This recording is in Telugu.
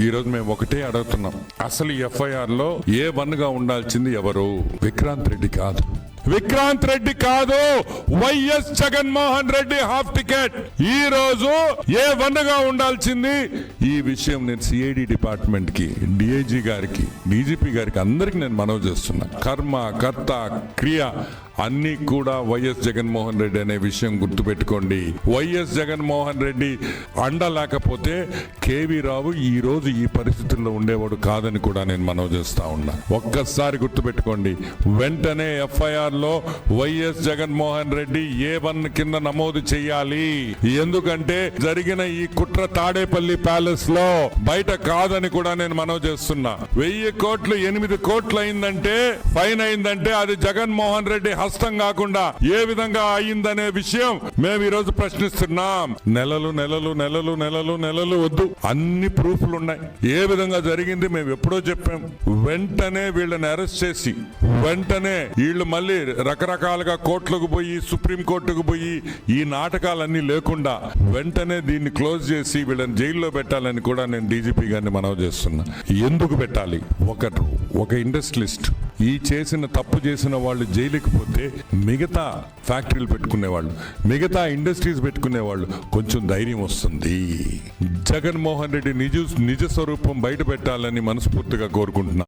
ఈ రోజు మేము ఒకటే అడుగుతున్నాం, అసలు ఎఫ్ఐఆర్ లో A1 గా ఉండాల్సింది ఎవరు? విక్రాంత్ రెడ్డి కాదు, విక్రాంత్ రెడ్డి కాదు, YS Jaganmohan Reddy half ticket. ఈ రోజు A1 గా ఉండాల్సింది. ఈ విషయం నేను సిఐడి డిపార్ట్మెంట్ కి, డిఐజీ గారికి, డీజీపీ గారికి అందరికి నేను మనవి చేస్తున్నా. కర్మ కర్త క్రియ అన్ని కూడా వైఎస్ జగన్మోహన్ రెడ్డి అనే విషయం గుర్తుపెట్టుకోండి. వైఎస్ జగన్మోహన్ రెడ్డి అండ లేకపోతే కేవీ రావు ఈ రోజు ఈ పరిస్థితుల్లో ఉండేవాడు కాదని కూడా నేను మనవి చేస్తా ఉన్నా. ఒక్కసారి గుర్తుపెట్టుకోండి. వెంటనే ఎఫ్ఐఆర్ లో వైఎస్ జగన్మోహన్ రెడ్డి A1 కింద నమోదు చేయాలి. ఎందుకంటే జరిగిన ఈ కుట్ర తాడేపల్లి ప్యాలెస్ లో బయట కాదని కూడా నేను మనవి చేస్తున్నా. 1000 కోట్లు 8 కోట్లు అయిందంటే, ఫైన్ అయిందంటే అది జగన్మోహన్ రెడ్డి హస్తం కాకుండా ఏ విధంగా అయిందనే విషయం మేము ఈ రోజు ప్రశ్నిస్తున్నాం. నెలలు నెలలు నెలలు నెలలు నెలలు వద్దు, అన్ని ప్రూఫ్లు ఉన్నాయి. ఏ విధంగా జరిగింది మేము ఎప్పుడో చెప్పాం. వెంటనే వీళ్ళని అరెస్ట్ చేసి, వెంటనే వీళ్ళు మళ్ళీ రకరకాలుగా కోర్టులకు పోయి, సుప్రీం కోర్టుకు పోయి ఈ నాటకాలన్నీ లేకుండా వెంటనే దీన్ని క్లోజ్ చేసి వీళ్ళని జైల్లో పెట్టాలని కూడా నేను డీజీపీ గారిని మనవి చేస్తున్నా. ఎందుకు పెట్టాలి? ఒక ఇండస్ట్రియలిస్ట్ ఈ చేసిన తప్పు చేసిన వాళ్ళు జైలుకి పోతే మిగతా ఫ్యాక్టరీలు పెట్టుకునేవాళ్ళు, మిగతా ఇండస్ట్రీస్ పెట్టుకునేవాళ్ళు కొంచెం ధైర్యం వస్తుంది. జగన్మోహన్ రెడ్డి నిజ స్వరూపం బయట పెట్టాలని మనస్ఫూర్తిగా కోరుకుంటున్నా.